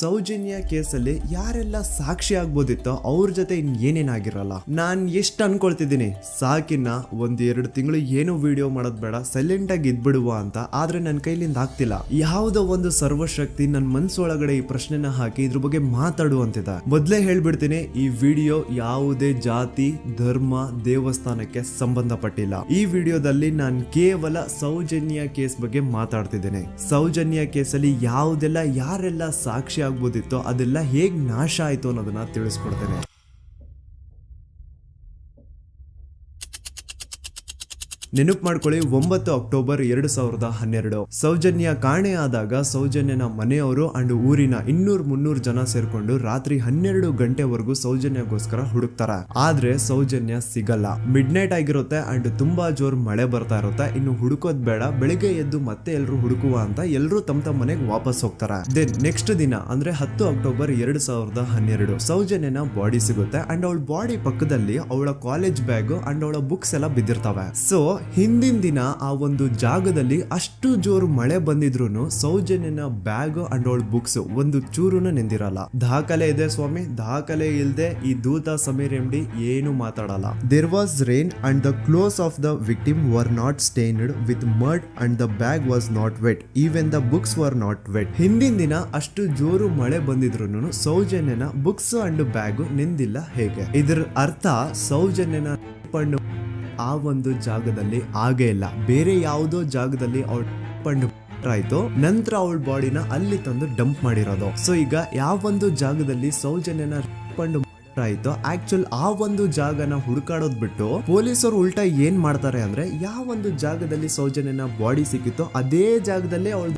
ಸೌಜನ್ಯ ಕೇಸಲ್ಲಿ ಯಾರೆಲ್ಲ ಸಾಕ್ಷಿ ಆಗ್ಬೋದಿತ್ತೋ ಅವ್ರ ಜೊತೆ ಏನೇನಾಗಿರಲ್ಲ. ನಾನ್ ಎಷ್ಟು ಅನ್ಕೊಳ್ತಿದ್ದೀನಿ, ಸಾಕಿನ್ನ 1-2 ತಿಂಗಳು ಏನು ವಿಡಿಯೋ ಮಾಡೋದ್ ಬೇಡ, ಸೈಲೆಂಟ್ ಆಗಿ ಇದ್ಬಿಡುವ ಅಂತ. ಆದ್ರೆ ನನ್ನ ಕೈಲಿಂದ ಆಗ್ತಿಲ್ಲ. ಯಾವುದೋ ಒಂದು ಸರ್ವಶಕ್ತಿ ನನ್ನ ಮನ್ಸೊಳಗಡೆ ಈ ಪ್ರಶ್ನೆನ ಹಾಕಿ ಇದ್ರ ಬಗ್ಗೆ ಮಾತಾಡುವಂತಿದೆ. ಮೊದ್ಲೇ ಹೇಳ್ಬಿಡ್ತೀನಿ, ಈ ವಿಡಿಯೋ ಯಾವುದೇ ಜಾತಿ, ಧರ್ಮ, ದೇವಸ್ಥಾನಕ್ಕೆ ಸಂಬಂಧಪಟ್ಟಿಲ್ಲ. ಈ ವಿಡಿಯೋದಲ್ಲಿ ನಾನು ಕೇವಲ ಸೌಜನ್ಯ ಕೇಸ್ ಬಗ್ಗೆ ಮಾತಾಡ್ತಿದ್ದೇನೆ. ಸೌಜನ್ಯ ಕೇಸಲ್ಲಿ ಯಾವುದೆಲ್ಲ ಯಾರೆಲ್ಲ ಸಾಕ್ಷಿ ಆಗ್ಬೋದಿತ್ತೋ ಅದೆಲ್ಲ ಹೇಗ್ ನಾಶ ಆಯ್ತು ಅನ್ನೋದನ್ನ ತಿಳಿಸ್ಕೊಡ್ತೇನೆ. ನೆನಪು ಮಾಡ್ಕೊಳ್ಳಿ, 9 ಅಕ್ಟೋಬರ್ 2012 ಸೌಜನ್ಯ ಕಾಣೆ ಆದಾಗ ಸೌಜನ್ಯನ ಮನೆಯವರು ಅಂಡ್ ಊರಿನ 200-300 ಜನ ಸೇರ್ಕೊಂಡು ರಾತ್ರಿ 12 ಗಂಟೆವರೆಗೂ ಸೌಜನ್ಯಗೋಸ್ಕರ ಹುಡುಕ್ತಾರ. ಆದ್ರೆ ಸೌಜನ್ಯ ಸಿಗಲ್ಲ. ಮಿಡ್ ನೈಟ್ ಆಗಿರುತ್ತೆ ಅಂಡ್ ತುಂಬಾ ಜೋರ್ ಮಳೆ ಬರ್ತಾ ಇರುತ್ತೆ. ಇನ್ನು ಹುಡುಕೋದ್ ಬೇಡ, ಬೆಳಿಗ್ಗೆ ಎದ್ದು ಮತ್ತೆ ಎಲ್ರು ಹುಡುಕುವ ಅಂತ ಎಲ್ರು ತಮ್ಮ ಮನೆಗೆ ವಾಪಸ್ ಹೋಗ್ತಾರ. ದೆನ್ ನೆಕ್ಸ್ಟ್ ದಿನ ಅಂದ್ರೆ 10 ಅಕ್ಟೋಬರ್ 2012 ಸೌಜನ್ಯನ ಬಾಡಿ ಸಿಗುತ್ತೆ ಅಂಡ್ ಅವಳ ಬಾಡಿ ಪಕ್ಕದಲ್ಲಿ ಅವಳ ಕಾಲೇಜ್ ಬ್ಯಾಗ್ ಅಂಡ್ ಅವಳ ಬುಕ್ಸ್ ಎಲ್ಲ ಬಿದ್ದಿರ್ತವೆ. ಸೊ ಹಿಂದಿನ ದಿನ ಆ ಒಂದು ಜಾಗದಲ್ಲಿ ಅಷ್ಟು ಜೋರು ಮಳೆ ಬಂದಿದ್ರು ಸೌಜನ್ಯನ ಬ್ಯಾಗ್ ಅಂಡ್ ಅವಳ ಬುಕ್ಸ್ ಒಂದು ಚೂರುನು ನೆಂದಿರಲ್ಲ. ದಾಖಲೆ ಇದೆ ಸ್ವಾಮಿ, ದಾಖಲೆ ಇಲ್ದೆ ಈ ದೂತ ಸಮೀರ್ MD ಏನು ಮಾತಾಡಲ್ಲ. There was rain and the clothes of the victim were not stained with mud and the bag was not wet, even the books were not wet. ಹಿಂದಿನ ದಿನ ಅಷ್ಟು ಜೋರು ಮಳೆ ಬಂದಿದ್ರು ಸೌಜನ್ಯನ ಬುಕ್ಸ್ ಅಂಡ್ ಬ್ಯಾಗ್ ನೆಂದಿಲ್ಲ. ಹೇಗೆ? ಇದರ ಅರ್ಥ ಸೌಜನ್ಯನ ಆ ಒಂದು ಜಾಗದಲ್ಲಿ ಆಗೇ ಇಲ್ಲ. ಬೇರೆ ಯಾವುದೋ ಜಾಗದಲ್ಲಿ ಅವಳ ಆಯ್ತು, ನಂತರ ಅವಳ ಬಾಡಿನ ಅಲ್ಲಿ ತಂದು ಡಂಪ್ ಮಾಡಿರೋದು. ಸೊ ಈಗ ಯಾವೊಂದು ಜಾಗದಲ್ಲಿ ಸೌಜನ್ಯನ ಆಯ್ತು, ಆಕ್ಚುಲ್ ಆ ಒಂದು ಜಾಗನ ಹುಡುಕಾಡೋದ್ ಬಿಟ್ಟು ಪೊಲೀಸರು ಉಲ್ಟಾ ಏನ್ ಮಾಡ್ತಾರೆ ಅಂದ್ರೆ, ಯಾವೊಂದು ಜಾಗದಲ್ಲಿ ಸೌಜನ್ಯನ ಬಾಡಿ ಸಿಕ್ಕಿತ್ತೋ ಅದೇ ಜಾಗದಲ್ಲೇ ಅವಳ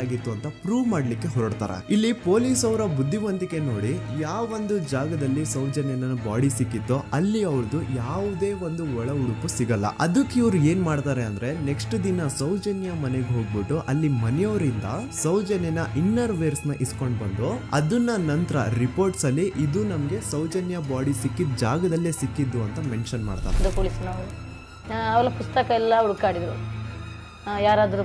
ಆಗಿತ್ತು ಅಂತ ಪ್ರೂವ್ ಮಾಡ್ಲಿಕ್ಕೆ ಹೊರಡ್ತಾರ. ಇಲ್ಲಿ ಪೊಲೀಸ್ ಅವರ ಬುದ್ಧಿವಂತಿಕೆ ನೋಡಿ, ಯಾವೊಂದು ಜಾಗದಲ್ಲಿ ಸೌಜನ್ಯನ ಬಾಡಿ ಸಿಕ್ಕಿತ್ತೋ ಅಲ್ಲಿ ಅವಳದು ಯಾವುದೇ ಒಂದು ಒಳ ಉಡುಪು ಸಿಗಲ್ಲ. ಅದಕ್ಕೆ ಇವ್ರು ಏನ್ ಮಾಡ್ತಾರೆ ಅಂದ್ರೆ, ನೆಕ್ಸ್ಟ್ ದಿನ ಸೌಜನ್ಯ ಮನೆಗೆ ಹೋಗ್ಬಿಟ್ಟು ಅಲ್ಲಿ ಮನೆಯವರಿಂದ ಸೌಜನ್ಯನ ಇನ್ನರ್ ವೇರ್ಸ್ ನ ಇಸ್ಕೊಂಡ್ ಬಂದು ಅದನ್ನ ನಂತರ ರಿಪೋರ್ಟ್ಸ್ ಅಲ್ಲಿ ಇದು ನಮ್ಗೆ ಸೌಜನ್ಯ ಬಾಡಿ ಸಿಕ್ಕಿದ ಜಾಗದಲ್ಲೇ ಸಿಕ್ಕಿದ್ದು ಅಂತ ಮೆನ್ಷನ್ ಮಾಡ್ತಾರೆ. ಪೊಲೀಸ್ನವರು ಅವಳ ಪುಸ್ತಕ ಎಲ್ಲ ಹುಡುಕಾಡಿದ್ರು, ಯಾರಾದ್ರೂ